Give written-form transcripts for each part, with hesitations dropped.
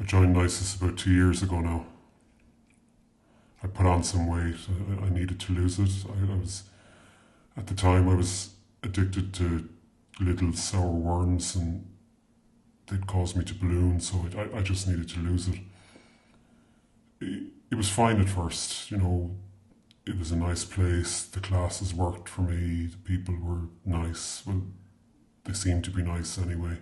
joined ISIS about 2 years ago now. I put on some weight. I needed to lose it. At the time, I was addicted to little sour worms, and they'd cause me to balloon, so I just needed to lose it. It was fine at first, it was a nice place, the classes worked for me, the people were nice, well, they seemed to be nice anyway.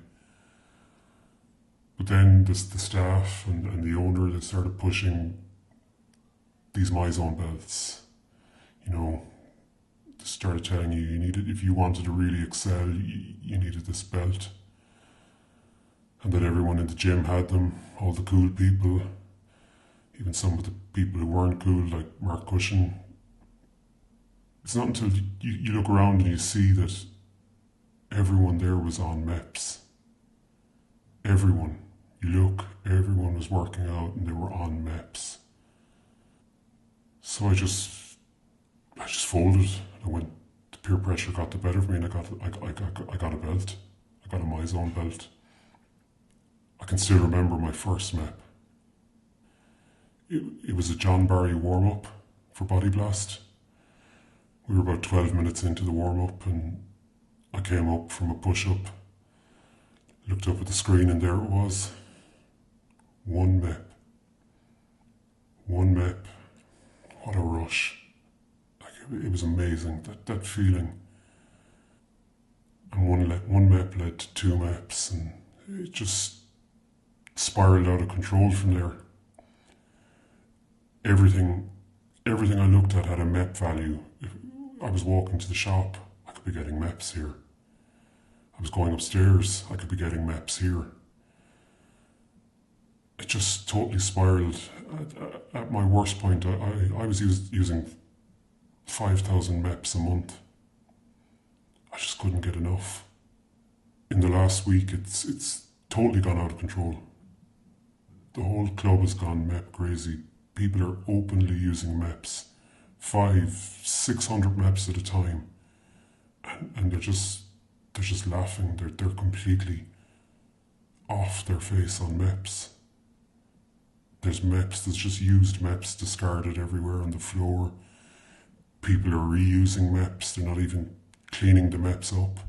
But then the staff and the owner, they started pushing these Myzone belts. They started telling you needed, if you wanted to really excel, you needed this belt. And that everyone in the gym had them, all the cool people, even some of the people who weren't cool, like Mark Cushion. It's not until you look around and you see that everyone there was on MEPS. Everyone. You look, everyone was working out and they were on MEPS. So I just folded. The peer pressure got the better of me, and I got a belt. I got a Myzone belt. I can still remember my first MEP. It was a John Barry warm-up for Body Blast. We were about 12 minutes into the warm-up, and I came up from a push-up, looked up at the screen, and there it was. One MEP. What a rush. It was amazing, that feeling. And one MEP led to 2 MEPs, and it just spiraled out of control from there. Everything I looked at had a MEP value. If I was walking to the shop, I could be getting MEPs here. I was going upstairs, I could be getting MEPs here. It just totally spiraled. At my worst point, I was using 5,000 MEPs a month. I just couldn't get enough. In the last week, it's totally gone out of control. The whole club has gone MEP crazy. People are openly using MEPs, 500-600 MEPs at a time, and they're just laughing. They're completely off their face on MEPs. There's just used MEPs discarded everywhere on the floor. People are reusing MEPs. They're not even cleaning the MEPs up.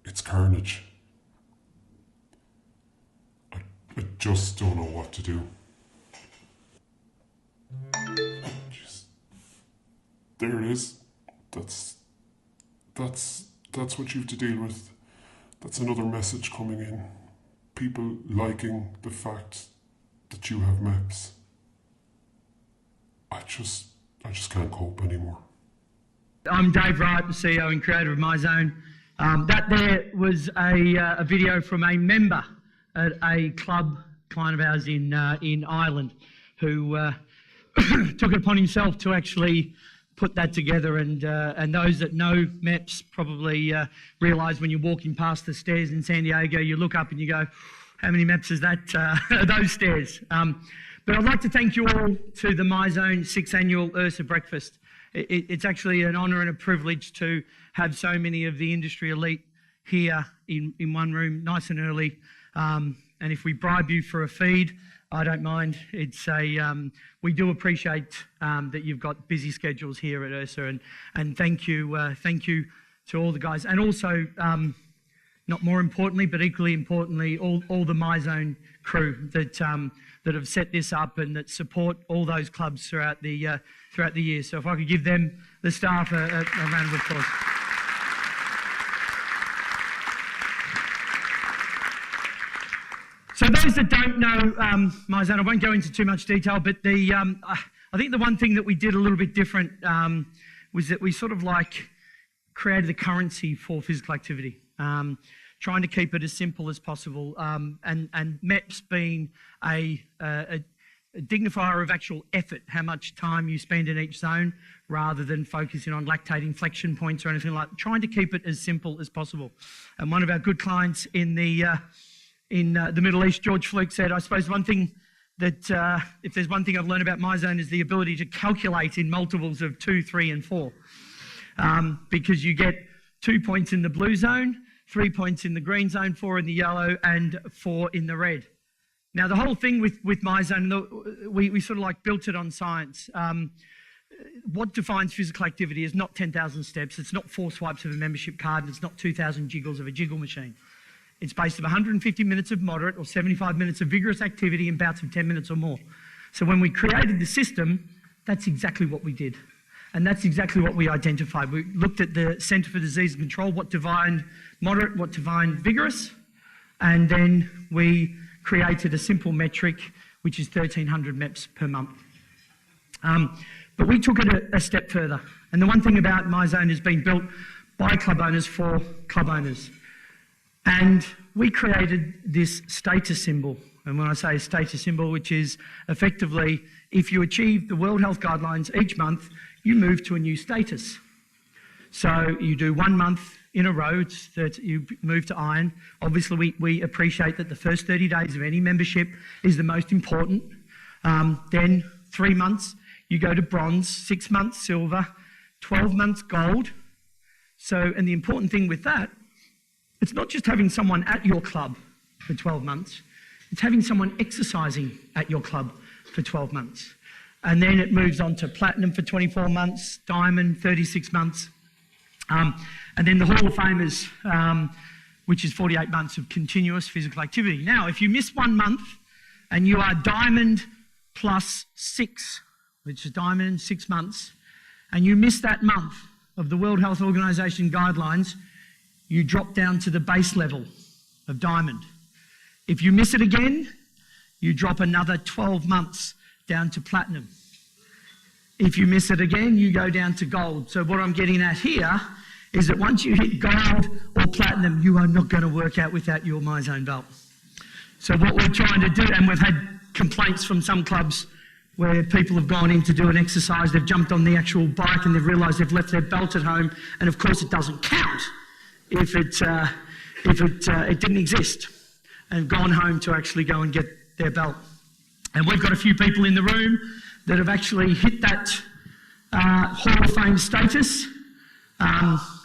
It's carnage. I just don't know what to do. There it is. That's what you have to deal with. That's another message coming in. People liking the fact that you have MEPs. I just can't cope anymore. I'm Dave Wright, the CEO and creator of Myzone. That there was a video from a member at a club client of ours in Ireland who took it upon himself to actually put that together, and those that know MEPS probably realise when you're walking past the stairs in San Diego, you look up and you go, how many MEPS is that, those stairs? But I'd like to thank you all to the Myzone 6th Annual IHRSA Breakfast. It's actually an honour and a privilege to have so many of the industry elite here in one room, nice and early. And if we bribe you for a feed, I don't mind. We do appreciate that you've got busy schedules here at IHRSA, and thank you to all the guys, and also not more importantly, but equally importantly, all the Myzone crew that have set this up and that support all those clubs throughout the year. So if I could give them, the staff, a round of applause. So those that don't know Myzone, I won't go into too much detail, but I think the one thing that we did a little bit different was that we sort of created the currency for physical activity, trying to keep it as simple as possible, and MEPS being a dignifier of actual effort, how much time you spend in each zone, rather than focusing on lactating flexion points or anything like that, trying to keep it as simple as possible. And one of our good clients in the Middle East, George Fluke, said, I suppose one thing that, if there's one thing I've learned about Myzone, is the ability to calculate in multiples of 2, 3 and 4. Because you get 2 points in the blue zone, 3 points in the green zone, 4 in the yellow and 4 in the red. Now, the whole thing with Myzone, we sort of like built it on science. What defines physical activity is not 10,000 steps, it's not 4 swipes of a membership card, and it's not 2,000 jiggles of a jiggle machine. It's based on 150 minutes of moderate or 75 minutes of vigorous activity in bouts of 10 minutes or more. So when we created the system, that's exactly what we did. And that's exactly what we identified. We looked at the Centre for Disease and Control, what defined moderate, what defined vigorous, and then we created a simple metric, which is 1,300 MEPs per month. But we took it a step further. And the one thing about Myzone is being built by club owners for club owners. And we created this status symbol. And when I say status symbol, which is effectively, if you achieve the World Health Guidelines each month, you move to a new status. So you do 1 month in a row, that you move to iron. Obviously, we appreciate that the first 30 days of any membership is the most important. Then 3 months, you go to bronze, 6 months silver, 12 months gold. So, and the important thing with that, it's not just having someone at your club for 12 months, it's having someone exercising at your club for 12 months. And then it moves on to platinum for 24 months, diamond 36 months, and then the Hall of Famers, which is 48 months of continuous physical activity. Now, if you miss 1 month and you are diamond plus 6, which is diamond 6 months, and you miss that month of the World Health Organization guidelines, you drop down to the base level of diamond. If you miss it again, you drop another 12 months down to platinum. If you miss it again, you go down to gold. So what I'm getting at here is that once you hit gold or platinum, you are not going to work out without your Myzone belt. So what we're trying to do, and we've had complaints from some clubs where people have gone in to do an exercise, they've jumped on the actual bike and they've realised they've left their belt at home, and of course it doesn't count if it didn't exist, and gone home to actually go and get their belt. And we've got a few people in the room that have actually hit that Hall of Fame status,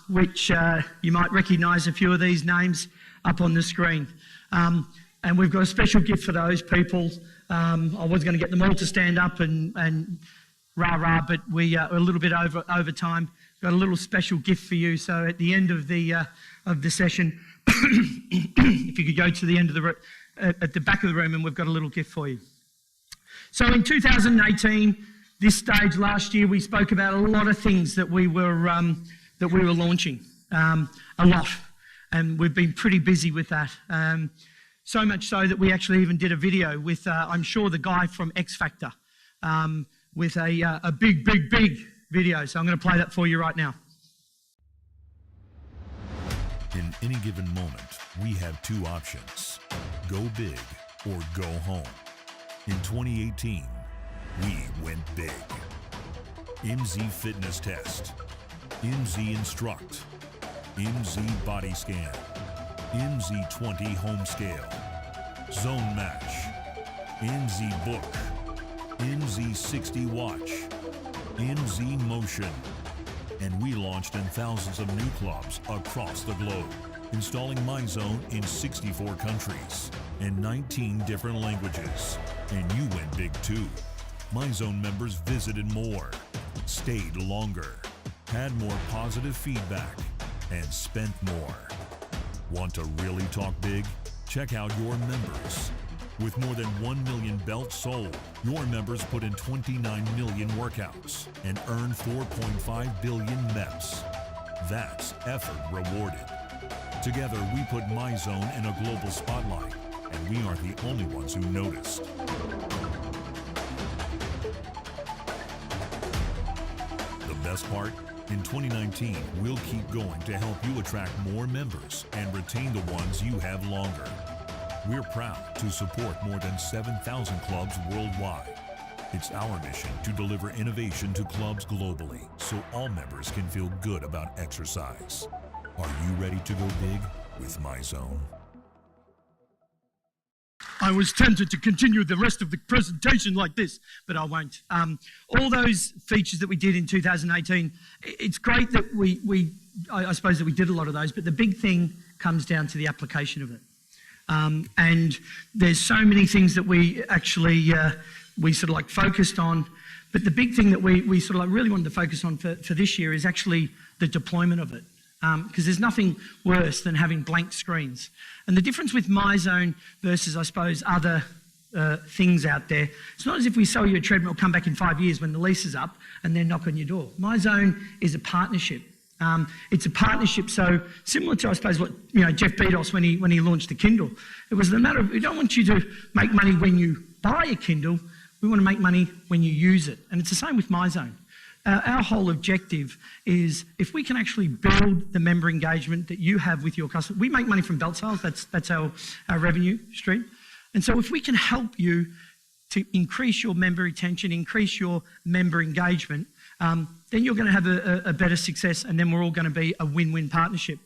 which you might recognise a few of these names up on the screen. And we've got a special gift for those people. I was going to get them all to stand up and rah-rah, but we are a little bit over time. Got a little special gift for you. So at the end of the session, if you could go to the end of the at the back of the room, and we've got a little gift for you. So in 2018, this stage last year, we spoke about a lot of things that we were launching, a lot, and we've been pretty busy with that. So much so that we actually even did a video with, I'm sure, the guy from X Factor, with a big video. So I'm going to play that for you right now. In any given moment, we have two options: go big or go home. In 2018, we went big. MZ Fitness Test, MZ Instruct, MZ Body Scan, MZ20 Home Scale, Zone Match, MZ Book, MZ60 Watch, MZ Motion. And we launched in thousands of new clubs across the globe, installing Myzone in 64 countries and 19 different languages. And you went big too. Myzone members visited more, stayed longer, had more positive feedback, and spent more. Want to really talk big? Check out your members. With more than 1 million belts sold, your members put in 29 million workouts and earned 4.5 billion MEPs. That's effort rewarded. Together, we put Myzone in a global spotlight, and we aren't the only ones who noticed. The best part? In 2019, we'll keep going to help you attract more members and retain the ones you have longer. We're proud to support more than 7,000 clubs worldwide. It's our mission to deliver innovation to clubs globally so all members can feel good about exercise. Are you ready to go big with Myzone? I was tempted to continue the rest of the presentation like this, but I won't. All those features that we did in 2018, it's great that I suppose that we did a lot of those, but the big thing comes down to the application of it. And there's so many things that we actually, we sort of like focused on. But the big thing that we sort of like really wanted to focus on for this year is actually the deployment of it. Because there's nothing worse than having blank screens. And the difference with Myzone versus, I suppose, other things out there, it's not as if we sell you a treadmill, come back in 5 years when the lease is up and then knock on your door. Myzone is a partnership. It's a partnership, so similar to, I suppose, what Jeff Bezos when he launched the Kindle. It was the matter of, we don't want you to make money when you buy a Kindle, we want to make money when you use it. And it's the same with Myzone. Our whole objective is if we can actually build the member engagement that you have with your customers. We make money from belt sales, that's our revenue stream. And so if we can help you to increase your member retention, increase your member engagement, then you're going to have a better success, and then we're all going to be a win-win partnership.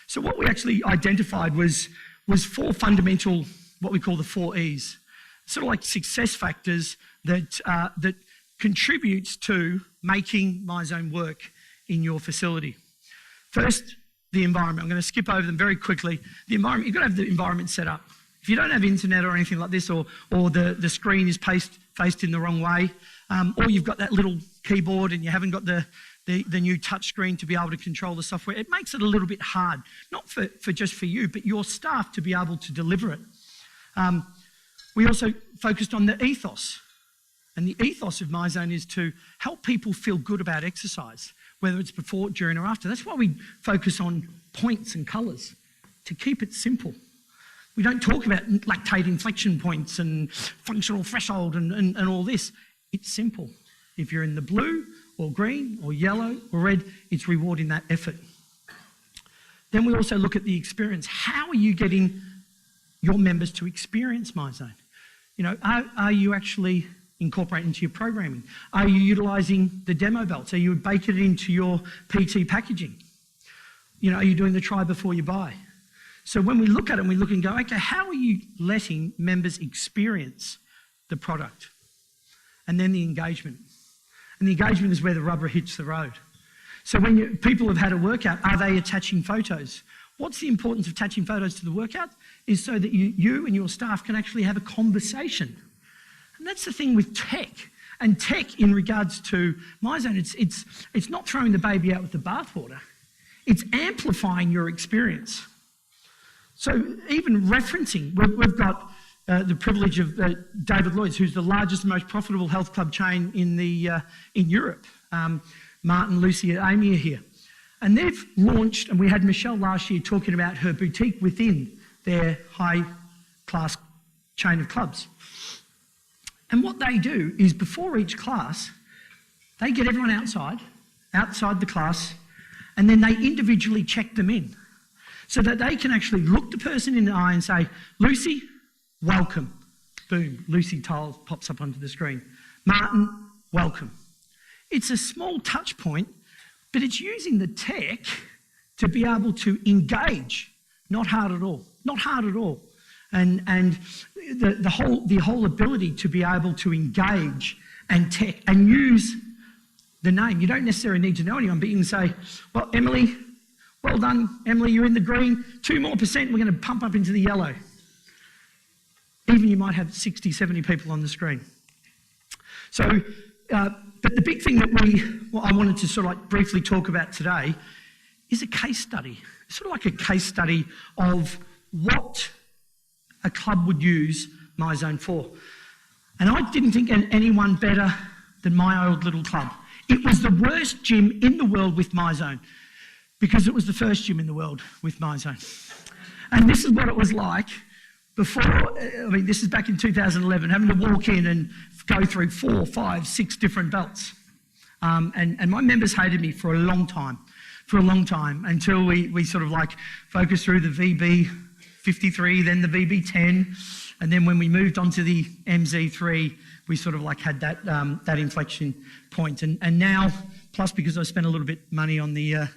So what we actually identified was 4 fundamental, what we call the 4 E's, sort of like success factors that contributes to making Myzone work in your facility. First, the environment. I'm going to skip over them very quickly. The environment, you've got to have the environment set up. If you don't have internet or anything like this, or the screen is faced in the wrong way, or you've got that little keyboard and you haven't got the new touch screen to be able to control the software, it makes it a little bit hard, not for just for you, but your staff to be able to deliver it. We also focused on the ethos. And the ethos of Myzone is to help people feel good about exercise, whether it's before, during, or after. That's why we focus on points and colours, to keep it simple. We don't talk about lactate inflection points and functional threshold and all this. It's simple. If you're in the blue or green or yellow or red, it's rewarding that effort. Then we also look at the experience. How are you getting your members to experience Myzone? Are you actually incorporating into your programming? Are you utilising the demo belts? Are you baking it into your PT packaging? Are you doing the try before you buy? So when we look at it, we look and go, okay, how are you letting members experience the product? And then the engagement. And the engagement is where the rubber hits the road. So when people have had a workout, are they attaching photos? What's the importance of attaching photos to the workout? Is so that you and your staff can actually have a conversation. And that's the thing with tech. And tech in regards to Myzone, it's not throwing the baby out with the bathwater. It's amplifying your experience. So even referencing, we've got the privilege of David Lloyd's, who's the largest and most profitable health club chain in Europe. Martin, Lucy, and Amy are here. And they've launched, and we had Michelle last year talking about her boutique within their high-class chain of clubs. And what they do is before each class, they get everyone outside the class, and then they individually check them in so that they can actually look the person in the eye and say, Lucy, welcome. Boom, Lucy tile pops up onto the screen. Martin, welcome. It's a small touch point, but it's using the tech to be able to engage. Not hard at all. Not hard at all. And the whole ability to be able to engage and tech and use the name. You don't necessarily need to know anyone, but you can say, well, Emily, well done. Emily, you're in the green. 2% more, we're going to pump up into the yellow. Even you might have 60, 70 people on the screen. So, but the big thing that I wanted to sort of like briefly talk about today is a case study. Sort of like a case study of what a club would use Myzone for. And I didn't think anyone better than my old little club. It was the worst gym in the world with Myzone because it was the first gym in the world with Myzone. And this is what it was like before, this is back in 2011, having to walk in and go through 4, 5, 6 different belts. And my members hated me for a long time, until we sort of like focused through the VB53, then the VB10, and then when we moved on to the MZ3, we sort of like had that inflection point. And now, plus because I spent a little bit money on the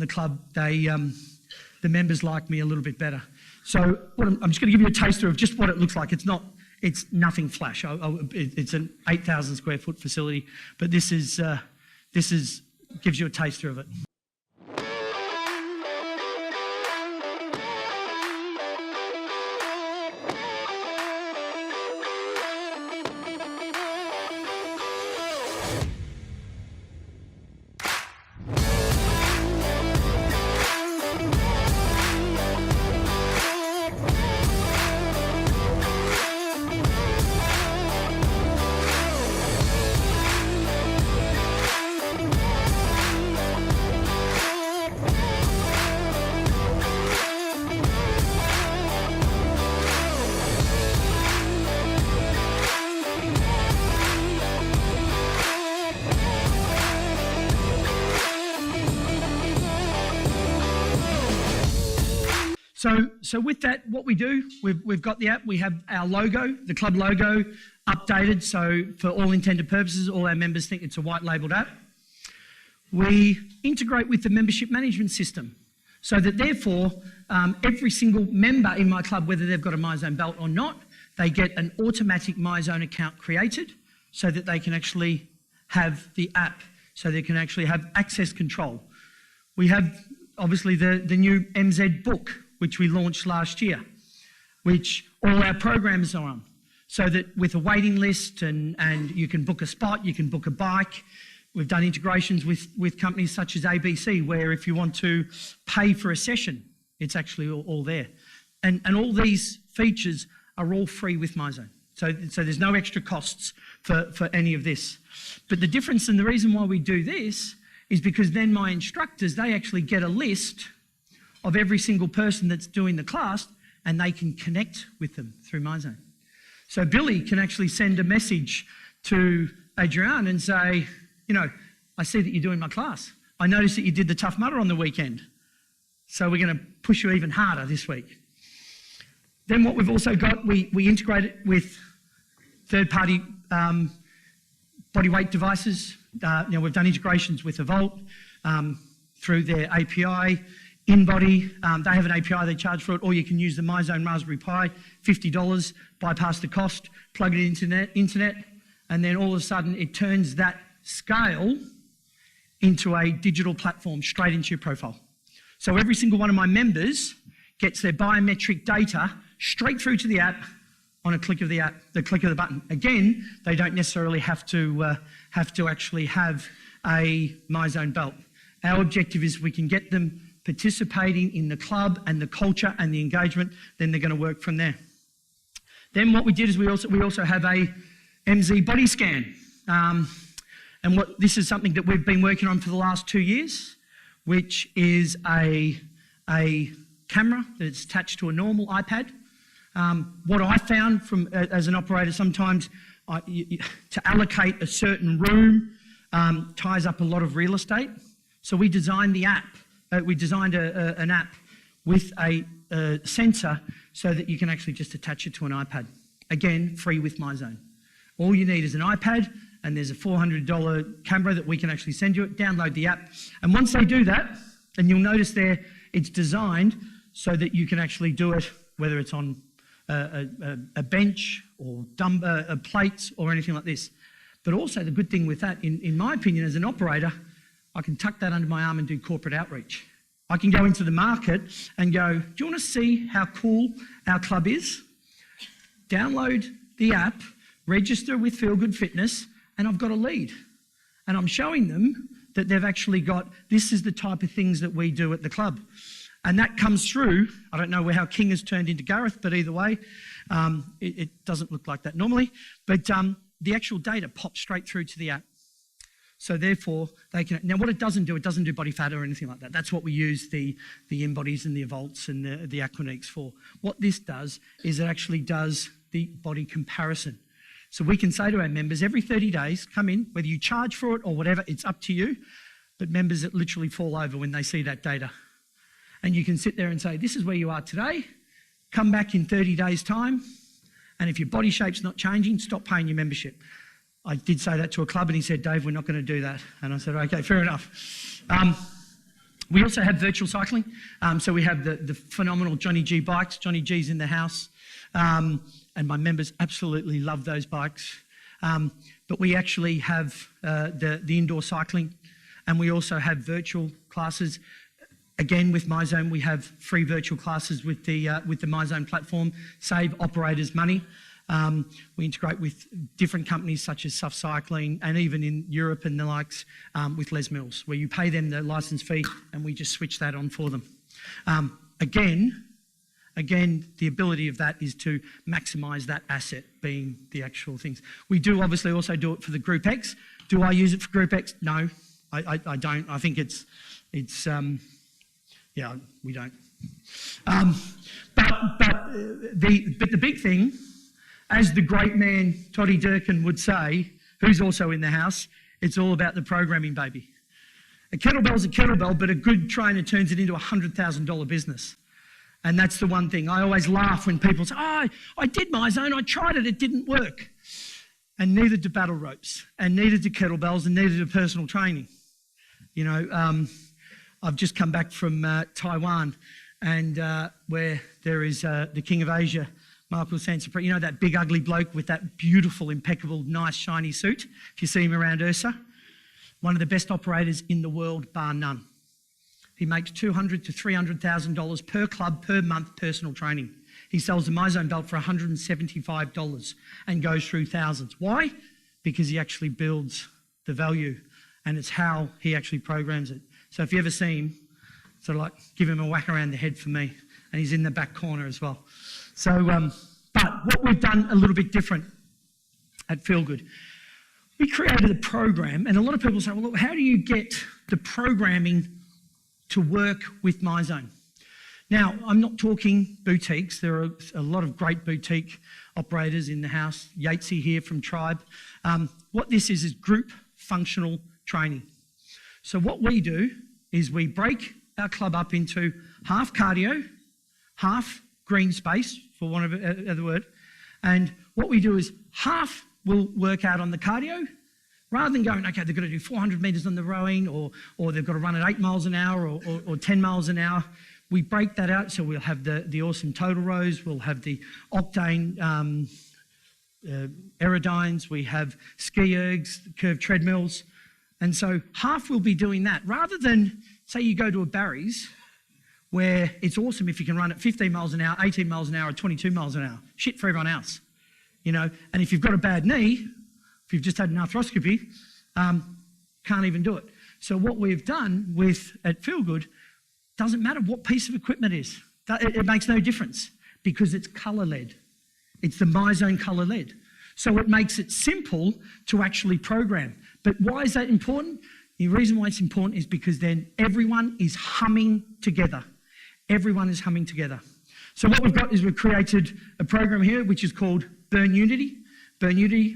club, the members like me a little bit better. So I'm just going to give you a taster of just what it looks like. It's nothing flash. It's an 8,000 square foot facility, but this gives you a taster of it. So with that, what we do, we've got the app, we have our logo, the club logo, updated, so for all intended purposes, all our members think it's a white labelled app. We integrate with the membership management system, so that therefore, every single member in my club, whether they've got a Myzone belt or not, they get an automatic Myzone account created so that they can actually have the app, so they can actually have access control. We have, obviously, the new MZ book, which we launched last year, which all our programs are on, so that with a waiting list and you can book a spot, you can book a bike. We've done integrations with companies such as ABC, where if you want to pay for a session, it's actually all there. And all these features are all free with Myzone. So there's no extra costs for any of this. But the difference and the reason why we do this is because then my instructors, they actually get a list of every single person that's doing the class, and they can connect with them through Myzone. So Billy can actually send a message to Adrian and say, you know, I see that you're doing my class. I noticed that you did the Tough Mudder on the weekend. So we're going to push you even harder this week. Then what we've also got, we integrate it with third-party body weight devices. We've done integrations with Evolt through their API. InBody, they have an API, they charge for it, or you can use the Myzone Raspberry Pi, $50, bypass the cost, plug it into internet, and then all of a sudden it turns that scale into a digital platform straight into your profile. So every single one of my members gets their biometric data straight through to the app on a click of the app, the click of the button. Again, they don't necessarily have to actually have a Myzone belt. Our objective is we can get them participating in the club and the culture and the engagement, then they're going to work from there. Then what we did is we also have a MZ body scan. And this is something that we've been working on for the last 2 years, which is a camera that's attached to a normal iPad. What I found as an operator, sometimes to allocate a certain room ties up a lot of real estate. So we designed the app. We designed an app with a sensor so that you can actually just attach it to an iPad. Again, free with Myzone. All you need is an iPad, and there's a $400 camera that we can actually send you. Download the app. And once they do that, and you'll notice there, it's designed so that you can actually do it, whether it's on a bench or plates or anything like this. But also the good thing with that, in my opinion, as an operator, I can tuck that under my arm and do corporate outreach. I can go into the market and go, do you want to see how cool our club is? Download the app, register with Feel Good Fitness, and I've got a lead. And I'm showing them that they've actually got, this is the type of things that we do at the club. And that comes through, I don't know how King has turned into Gareth, but either way, it doesn't look like that normally. But the actual data pops straight through to the app. So therefore, they can, now what it doesn't do body fat or anything like that. That's what we use the InBodies and the Evolts and the Aquaniques for. What this does is it actually does the body comparison. So we can say to our members, every 30 days, come in, whether you charge for it or whatever, it's up to you. But members that literally fall over when they see that data. And you can sit there and say, this is where you are today, come back in 30 days' time, and if your body shape's not changing, stop paying your membership. I did say that to a club and he said, Dave, we're not going to do that. And I said, okay, fair enough. We also have virtual cycling. So we have the phenomenal Johnny G bikes. Johnny G's in the house. And my members absolutely love those bikes. But we actually have the indoor cycling, and we also have virtual classes. Again, with Myzone, we have free virtual classes with the Myzone platform, save operators money. We integrate with different companies such as Suff Cycling, and even in Europe and the likes with Les Mills, where you pay them the license fee and we just switch that on for them. Again, the ability of that is to maximise that asset being the actual things. We do obviously also do it for the Group X. Do I use it for Group X? No, I don't. I think it's yeah, we don't. But the big thing, as the great man Toddy Durkin would say, who's also in the house, it's all about the programming, baby. A kettlebell's a kettlebell, but a good trainer turns it into a $100,000 business. And that's the one thing. I always laugh when people say, oh, I did Myzone, I tried it, it didn't work. And neither did battle ropes, and neither did kettlebells, and neither did personal training. You know, I've just come back from Taiwan, and where there is the King of Asia, Michael Sansapri, you know, that big ugly bloke with that beautiful, impeccable, nice, shiny suit. If you see him around IHRSA, one of the best operators in the world, bar none. He makes $200,000 to $300,000 per club per month personal training. He sells a Myzone belt for $175 and goes through thousands. Why? Because he actually builds the value, and it's how he actually programs it. So if you ever see him, sort of like give him a whack around the head for me, and he's in the back corner as well. So, but what we've done a little bit different at Feel Good, we created a program, and a lot of people say, well, look, how do you get the programming to work with Myzone? Now, I'm not talking boutiques. There are a lot of great boutique operators in the house. Yatesy here from Tribe. What this is group functional training. So what we do is we break our club up into half cardio, half green space, for want of another word. And what we do is half will work out on the cardio, rather than going, okay, they've got to do 400 metres on the rowing, or they've got to run at 8 miles an hour or 10 miles an hour. We break that out, so we'll have the awesome total rows, we'll have the octane aerodynes, we have ski ergs, curved treadmills. And so half will be doing that, rather than, say you go to a Barry's, where it's awesome if you can run at 15 miles an hour, 18 miles an hour, or 22 miles an hour. Shit for everyone else, you know. And if you've got a bad knee, if you've just had an arthroscopy, can't even do it. So what we've done at Feel Good, doesn't matter what piece of equipment it is. It makes no difference, because it's colour lead. It's the Myzone colour lead. So it makes it simple to actually program. But why is that important? The reason why it's important is because then everyone is humming together. Everyone is humming together. So what we've got is we've created a program here which is called Burn Unity. Burn Unity,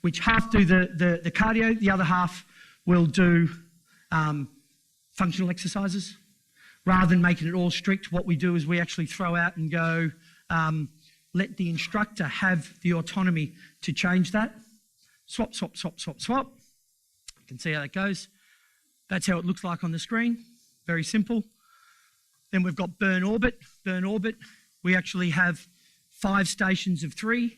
which half do the cardio, the other half will do functional exercises. Rather than making it all strict, what we do is we actually throw out and go, let the instructor have the autonomy to change that. Swap, swap, swap, swap, swap. You can see how that goes. That's how it looks like on the screen. Very simple. Then we've got Burn Orbit. Burn Orbit, we actually have 5 stations of 3,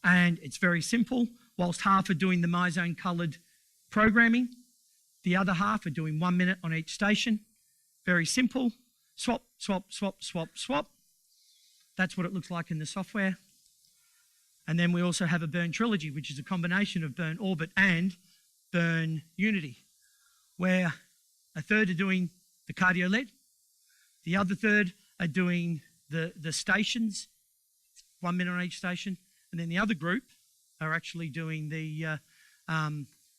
and it's very simple. Whilst half are doing the Myzone coloured programming, the other half are doing 1 minute on each station. Very simple. Swap, swap, swap, swap, swap. That's what it looks like in the software. And then we also have a Burn Trilogy, which is a combination of Burn Orbit and Burn Unity, where a third are doing the cardio lead, the other third are doing the stations, 1 minute on each station, and then the other group are actually doing the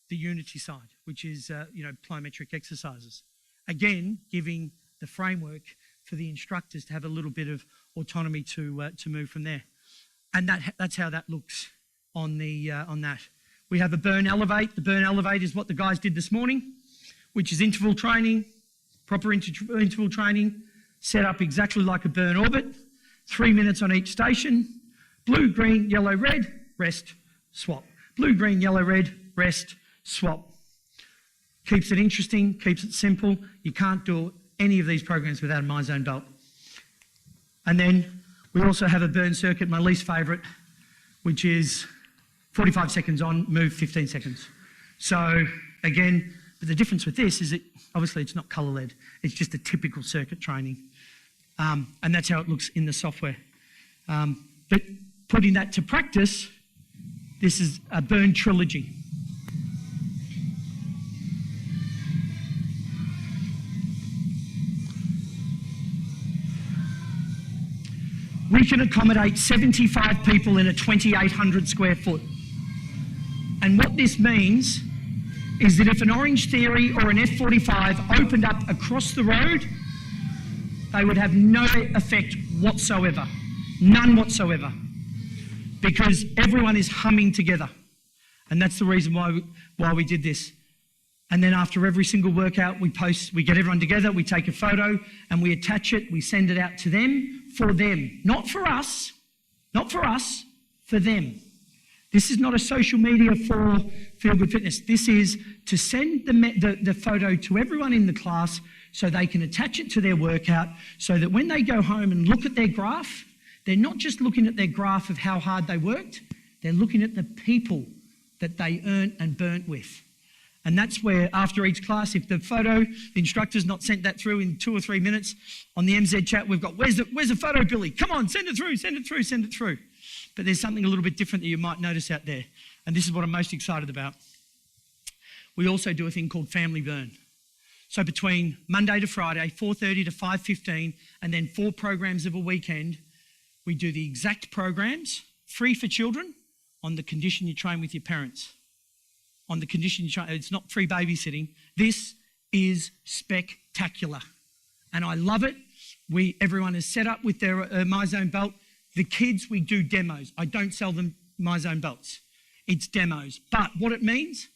Unity side, which is plyometric exercises. Again, giving the framework for the instructors to have a little bit of autonomy to move from there. And that's how that looks on that. We have a Burn Elevate. The Burn Elevate is what the guys did this morning, which is interval training, proper interval training, set up exactly like a Burn Orbit, 3 minutes on each station, blue, green, yellow, red, rest, swap. Blue, green, yellow, red, rest, swap. Keeps it interesting, keeps it simple. You can't do any of these programs without a Myzone belt. And then we also have a Burn Circuit, my least favourite, which is 45 seconds on, move 15 seconds. So again, but the difference with this is that obviously it's not colour lead. It's just a typical circuit training. And that's how it looks in the software. But putting that to practice, this is a Burn Trilogy. We can accommodate 75 people in a 2,800 square foot. And what this means is that if an Orange Theory or an F45 opened up across the road, they would have no effect whatsoever. None whatsoever. Because everyone is humming together. And that's the reason why we did this. And then after every single workout, we get everyone together, we take a photo and we attach it, we send it out to them, for them. Not for us, for them. This is not a social media for Feel Good Fitness. This is to send the photo to everyone in the class so they can attach it to their workout, so that when they go home and look at their graph, they're not just looking at their graph of how hard they worked, they're looking at the people that they earned and burnt with. And that's where, after each class, if the instructor's not sent that through in 2 or 3 minutes, on the MZ chat, we've got, where's the photo, Billy? Come on, send it through. But there's something a little bit different that you might notice out there. And this is what I'm most excited about. We also do a thing called Family Burn. So between Monday to Friday, 4:30 to 5:15, and then 4 programs of a weekend, we do the exact programs, free for children, on the condition you train with your parents. On the condition you train, it's not free babysitting. This is spectacular. And I love it. Everyone is set up with their Myzone belt. The kids, we do demos. I don't sell them Myzone belts. It's demos. But what it means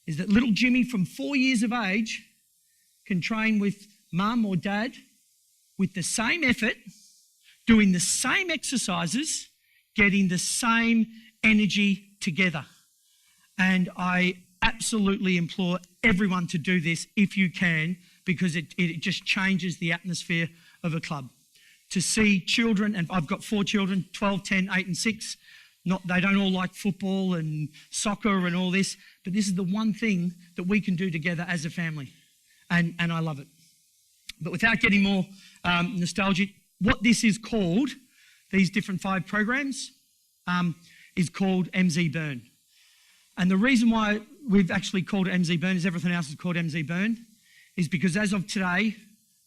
is that little Jimmy from 4 years of age can train with mum or dad with the same effort, doing the same exercises, getting the same energy together. And I absolutely implore everyone to do this if you can, because it just changes the atmosphere of a club. To see children, and I've got 4 children, 12, 10, 8 and 6. They don't all like football and soccer and all this, but this is the one thing that we can do together as a family. And I love it. But without getting more nostalgic, what this is called, these different 5 programs, is called MZ Burn. And the reason why we've actually called it MZ Burn, is everything else is called MZ Burn, is because as of today,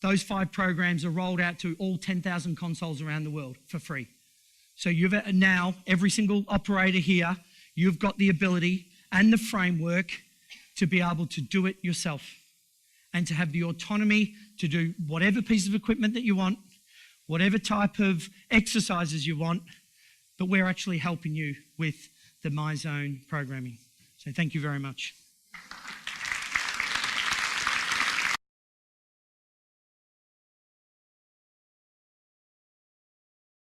those 5 programs are rolled out to all 10,000 consoles around the world for free. So you've now, every single operator here, you've got the ability and the framework to be able to do it yourself and to have the autonomy to do whatever piece of equipment that you want, whatever type of exercises you want, but we're actually helping you with the Myzone programming. So thank you very much.